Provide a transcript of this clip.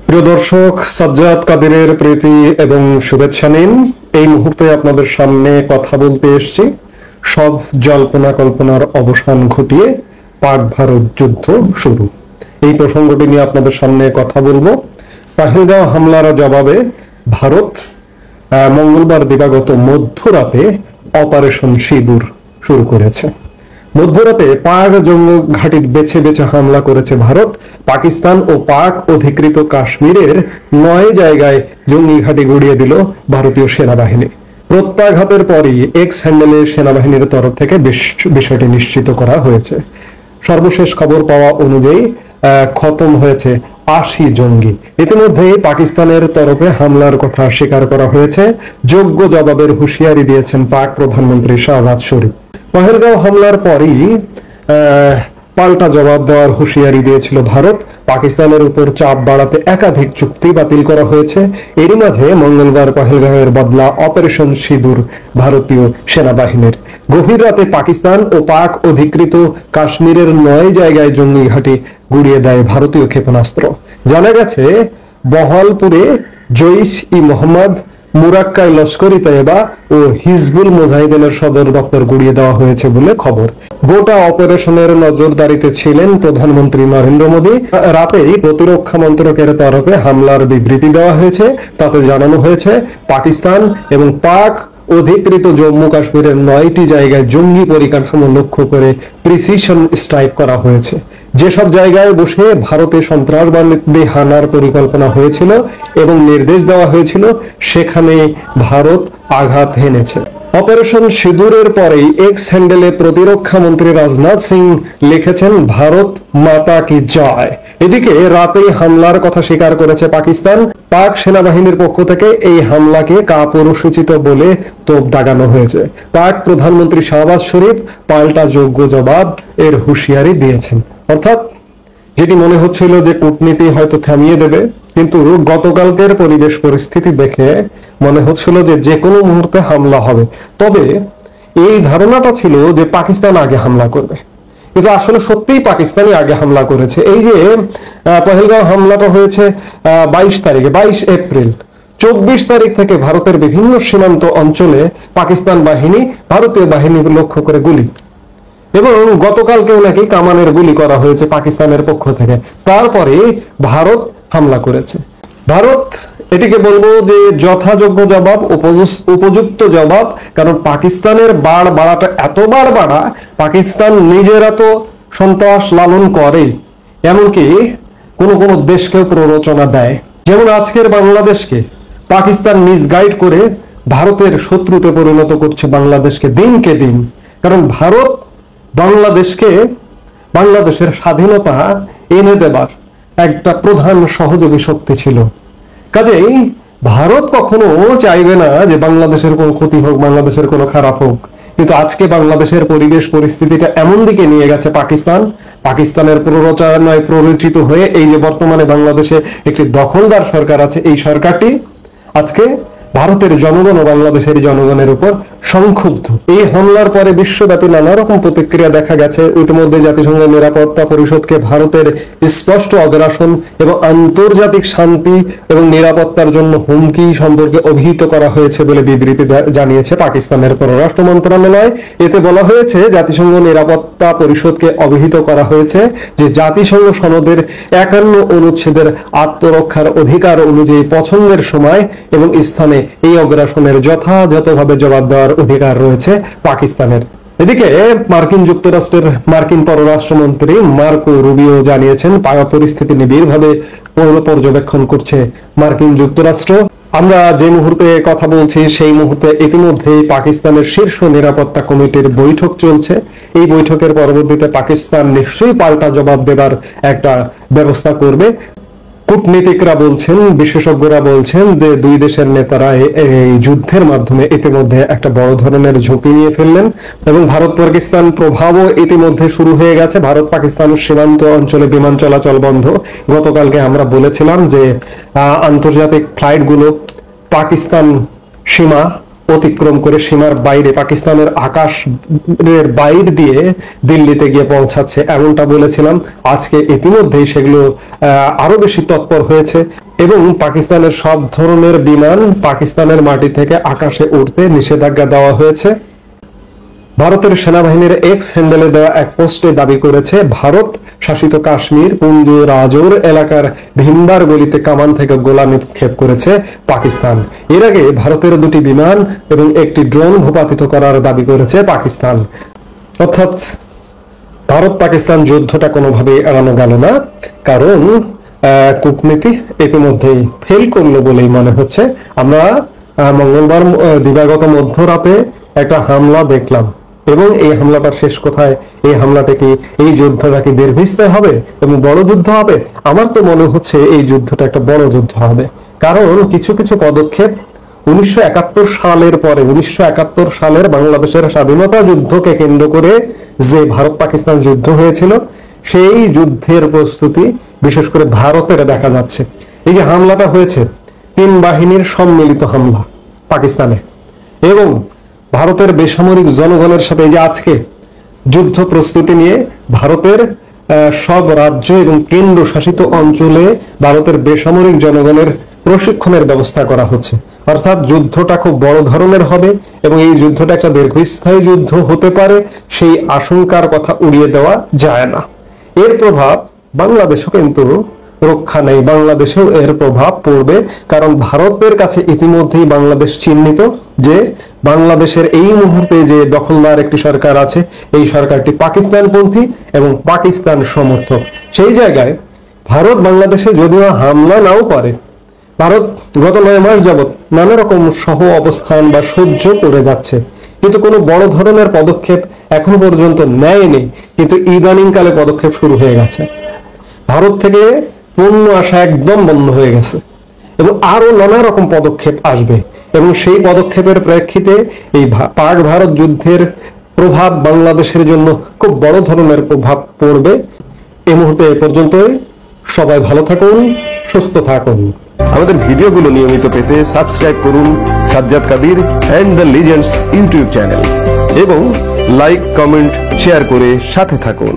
প্রিয় দর্শক, সাজ্জাদ কাদেরের প্রীতি এবং শুভেচ্ছা নিন। এই মুহূর্তে আপনাদের সামনে কথা বলতে এসেছি সব জল্পনা কল্পনার অবসান ঘটিয়ে পাক ভারত যুদ্ধ শুরু, এই প্রসঙ্গটি নিয়ে আপনাদের সামনে কথা বলবো। পহেলগাঁও হামলার জবাবে ভারত মঙ্গলবার দিবাগত মধ্যরাতে অপারেশন সিঁদুর শুরু করেছে। মধ্যরাতে পাক জঙ্গি ঘাঁটি বেছে বেছে হামলা করেছে ভারত। পাকিস্তান ও পাক অধিকৃত কাশ্মীরের 9 জায়গায় জঙ্গি ঘাঁটি গুড়িয়ে দিল ভারতীয় সেনাবাহিনী। প্রত্যাঘাতের পরই এক্স হ্যান্ডেলে সেনাবাহিনীর তরফ থেকে বিষয়টি নিশ্চিত করা হয়েছে। সর্বশেষ খবর পাওয়া অনুযায়ী খতম হয়েছে 80 জঙ্গি। ইতিমধ্যে পাকিস্তানের তরফে হামলার কথা স্বীকার করা হয়েছে। যোগ্য জবাবের হুঁশিয়ারি দিয়েছেন পাক প্রধানমন্ত্রী শাহবাজ শরীফ। পহেলগাঁও হামলার পরই পাল্টা জবাব দেওয়ার হুঁশিয়ারি দিয়েছিল ভারত। পাকিস্তানের উপর চাপ বাড়াতে একাধিক চুক্তি বাতিল করা হয়েছে। এরই মাঝে মঙ্গলবার পহেলগাঁওয়ের বদলা অপারেশন সিঁদুর ভারতীয় সেনাবাহিনীর। গভীর রাতে পাকিস্তান ও পাক অধিকৃত কাশ্মীরের 9 জায়গায় জঙ্গি ঘাঁটি গুড়িয়ে দেয় ভারতীয় ক্ষেপণাস্ত্র। জানা গেছে বহলপুরে জইশ-ই-মোহাম্মদ, মুরাক্কায় লস্করি তৈয়বা ও হিজবুল মুজাহিদিনের সদর দপ্তর গুড়িয়ে দেওয়া হয়েছে বলে খবর। গোটা অপারেশনের নজরদারিতে ছিলেন প্রধানমন্ত্রী নরেন্দ্র মোদী। রাতেই প্রতিরক্ষা মন্ত্রকের তরফে হামলার বিবৃতি দেওয়া হয়েছে। তাতে জানানো হয়েছে পাকিস্তান এবং পাক অধিকৃত জম্মু কাশ্মীরের 9টি জায়গায় জঙ্গি পরিকাঠামো লক্ষ্য করে প্রিসিশন স্ট্রাইক করা হয়েছে। যেসব জায়গায় বসে ভারতে সন্ত্রাসবাদী হানার পরিকল্পনা হয়েছিল এবং নির্দেশ দেওয়া হয়েছিল, সেখানে ভারত আঘাত হেনেছে। অপারেশন সিঁদুরের পরেই এক্স হ্যান্ডেলে প্রতিরক্ষা মন্ত্রী রাজনাথ সিং লিখেছেন, ভারত মাতা কি জয়। এদিকে রাতেই হামলার কথা স্বীকার করেছে পাকিস্তান। পাক সেনাবাহিনীর পক্ষ থেকে এই হামলাকে কাপুরুষোচিত বলে তোপ দাগানো হয়েছে। পাক প্রধানমন্ত্রী শাহবাজ শরীফ পাল্টা যোগ্য জবাব এর হুঁশিয়ারি দিয়েছেন। অর্থাৎ যেটি মনে হচ্ছিল যে কূটনীতি হয়তো থামিয়ে দেবে, কিন্তু গতকালকের পরিবেশ পরিস্থিতি দেখে মনে হচ্ছিল যে কোনো মুহূর্তে হামলা হবে। তবে এই ধারণাটা ছিল যে পাকিস্তান আগে হামলা করবে, কিন্তু আসলে সত্যিই পাকিস্তানই আগে হামলা করেছে। এই যে পহেলগাঁও হামলাটা হয়েছে 22 এপ্রিল, 24 তারিখ থেকে ভারতের বিভিন্ন সীমান্ত অঞ্চলে পাকিস্তান বাহিনী ভারতীয় বাহিনী লক্ষ্য করে গুলি, এবং গতকালকেও নাকি কামানের গুলি করা হয়েছে পাকিস্তানের পক্ষ থেকে। তারপরে ভারত হামলা করেছে। ভারত এটিকে বলবো যে যথাযোগ্য জবাব, উপযুক্ত জবাব। কারণ পাকিস্তানের বাড়াটা এত বাড়া, পাকিস্তান নিজেরা তো সন্ত্রাস লালন করে, এমনকি কোন কোন দেশকেও প্ররোচনা দেয়। যেমন আজকের বাংলাদেশকে পাকিস্তান মিসগাইড করে ভারতের শত্রুতে পরিণত করছে বাংলাদেশকে দিনকে দিন। কারণ ভারত বাংলাদেশের স্বাধীনতা এনে দেবার একটা প্রধান সহযোগী শক্তি ছিল। কাজেই ভারত কখনো চাইবে না যে বাংলাদেশের কোনো ক্ষতি হোক, বাংলাদেশের কোনো খারাপ হোক। কিন্তু আজকে বাংলাদেশের পরিবেশ পরিস্থিতিটা এমন দিকে নিয়ে গেছে পাকিস্তানের প্ররোচনায় প্ররোচিত হয়ে এই যে বর্তমানে বাংলাদেশে একটি দখলদার সরকার আছে, এই সরকারটি আজকে ভারতের জনগণ ও বাংলাদেশের জনগণের উপর সংক্ষুব্ধ। এই হামলার পরে বিশ্বব্যাপী নানা রকম প্রতিক্রিয়া দেখা গেছে। ইতিমধ্যে জাতিসংঘ নিরাপত্তা পরিষদকে ভারতের স্পষ্ট অগ্রাসন এবং আন্তর্জাতিক শান্তি এবং নিরাপত্তার জন্য হুমকি সম্পর্কে অভিহিত করা হয়েছে বলে বিবৃতি জানিয়েছে পাকিস্তানের পররাষ্ট্র মন্ত্রণালয়। এতে বলা হয়েছে, জাতিসংঘ নিরাপত্তা পরিষদকে অভিহিত করা হয়েছে যে জাতিসংঘ সনদের 51 অনুচ্ছেদের আত্মরক্ষার অধিকার অনুযায়ী পছন্দের সময় এবং স্থানে এই অগ্রাসনের যথাযথভাবে জবাব দেওয়ার অধিকার রয়েছে পাকিস্তানের। এদিকে মার্কিন যুক্তরাষ্ট্রের মার্কিন পররাষ্ট্রমন্ত্রী মার্কো রুবিও জানিয়েছেন, পরিস্থিতি নিবিড়ভাবে পর্যবেক্ষণ করছে মার্কিন যুক্তরাষ্ট্র। আমরা যে মুহূর্তে কথা বলছি সেই মুহূর্তে ইতিমধ্যে পাকিস্তানের শীর্ষ নিরাপত্তা কমিটির বৈঠক চলছে। এই বৈঠকের পরবর্তীতে পাকিস্তান নিশ্চয়ই পাল্টা জবাব দেবার একটা ব্যবস্থা করবে। কূটনীতিকরা বলছেন, বিশেষজ্ঞরা বলছেন যে দুই দেশের নেতারা এই যুদ্ধের মাধ্যমে ইতিমধ্যে একটা বড় ধরনের ঝুঁকি নিয়ে ফেললেন এবং ভারত পাকিস্তান প্রভাবও ইতিমধ্যে শুরু হয়ে গেছে। ভারত পাকিস্তান সীমান্ত অঞ্চলে বিমান চলাচল বন্ধ। গতকালকে আমরা বলেছিলাম যে আন্তর্জাতিক ফ্লাইটগুলো পাকিস্তান সীমা অতিক্রম করে সীমার বাইরে পাকিস্তানের আকাশের বাইরে দিয়ে দিল্লিতে গিয়ে পৌঁছাচ্ছে, এমনটা বলেছিলাম। আজকে ইতিমধ্যেই সেগুলো আরো বেশি তৎপর হয়েছে এবং পাকিস্তানের সব ধরনের বিমান পাকিস্তানের মাটি থেকে আকাশে উঠতে নিষেধাজ্ঞা দেওয়া হয়েছে। ভারতের সেনাবাহিনীর এক্স হ্যান্ডেলে দেওয়া এক পোস্টে দাবি করেছে, ভারত শাসিত কাশ্মীর পুঞ্জ রাজৌর এলাকার ভিমবার গলিতে কামান থেকে গোলা নিক্ষেপ করেছে পাকিস্তান। এর আগে ভারতের দুটি বিমান এবং একটি ড্রোন ভূপাতিত করার দাবি করেছে পাকিস্তান। অর্থাৎ ভারত পাকিস্তান যুদ্ধটা কোনোভাবেই এড়ানো গেল না, কারণ কূটনীতি ইতিমধ্যেই ফেল করলো বলেই মনে হচ্ছে। আমরা মঙ্গলবার দিবাগত মধ্যরাতে একটা হামলা দেখলাম এবং এই হামলাটার শেষ কোথায়? এই হামলাটা কি, এই যুদ্ধটা কি দীর্ঘস্থায়ী হবে এবং বড় যুদ্ধ হবে? আমার তো মনে হচ্ছে এই যুদ্ধটা একটা বড় যুদ্ধ হবে, কারণ কিছু কিছু পদক্ষেপ 1971 সালের পরে 1971 সালের বাংলাদেশের স্বাধীনতা যুদ্ধকে কেন্দ্র করে যে ভারত পাকিস্তান যুদ্ধ হয়েছিল, সেই যুদ্ধের প্রস্তুতি বিশেষ করে ভারতের দেখা যাচ্ছে। এই যে হামলাটা হয়েছে, 3 বাহিনীর সম্মিলিত হামলা পাকিস্তানে, এবং ভারতের বেসামরিক জনগণের সাথে এই যে আজকে যুদ্ধ প্রস্তুতি নিয়ে ভারতের সব রাজ্য এবং কেন্দ্র শাসিত অঞ্চলে ভারতের বেসামরিক জনগণের প্রশিক্ষণের ব্যবস্থা করা হচ্ছে। অর্থাৎ যুদ্ধটা খুব বড় ধরনের হবে এবং এই যুদ্ধটা একটা দীর্ঘস্থায়ী যুদ্ধ হতে পারে, সেই আশঙ্কার কথা উড়িয়ে দেওয়া যায় না। এর প্রভাব বাংলাদেশও কিন্তু রক্ষা নেই, বাংলাদেশেও এর প্রভাব পড়বে, কারণ ভারতের কাছে ইতিমধ্যেই বাংলাদেশ চিহ্নিত যে বাংলাদেশের এই মুহূর্তে যে দখলদার একটি সরকার আছে, এই সরকারটি পাকিস্তানপন্থী এবং পাকিস্তান সমর্থক। সেই জায়গায় ভারত বাংলাদেশে যদিও হামলা নাও করে, ভারত গত 9 মাস যাবৎ নানা রকম সহ অবস্থান বা সহ্য করে যাচ্ছে, কিন্তু কোনো বড় ধরনের পদক্ষেপ এখনো পর্যন্ত নেয়নি। কিন্তু ইদানিং কালে পদক্ষেপ শুরু হয়ে গেছে, ভারত থেকে পণ্য আসা একদম বন্ধ হয়ে গেছে এবং আরো নানা রকম পদক্ষেপ আসবে, এবং সেই পদক্ষেপের প্রেক্ষিতে এই পাক ভারত যুদ্ধের প্রভাব বাংলাদেশের জন্য খুব বড় ধরনের প্রভাব পড়বে। এই মুহূর্তে এ পর্যন্তই। সবাই ভালো থাকুন, সুস্থ থাকুন। আমাদের ভিডিওগুলো নিয়মিত পেতে সাবস্ক্রাইব করুন Sajjad Kadir and the legends YouTube channel এবং লাইক, কমেন্ট, শেয়ার করে সাথে থাকুন।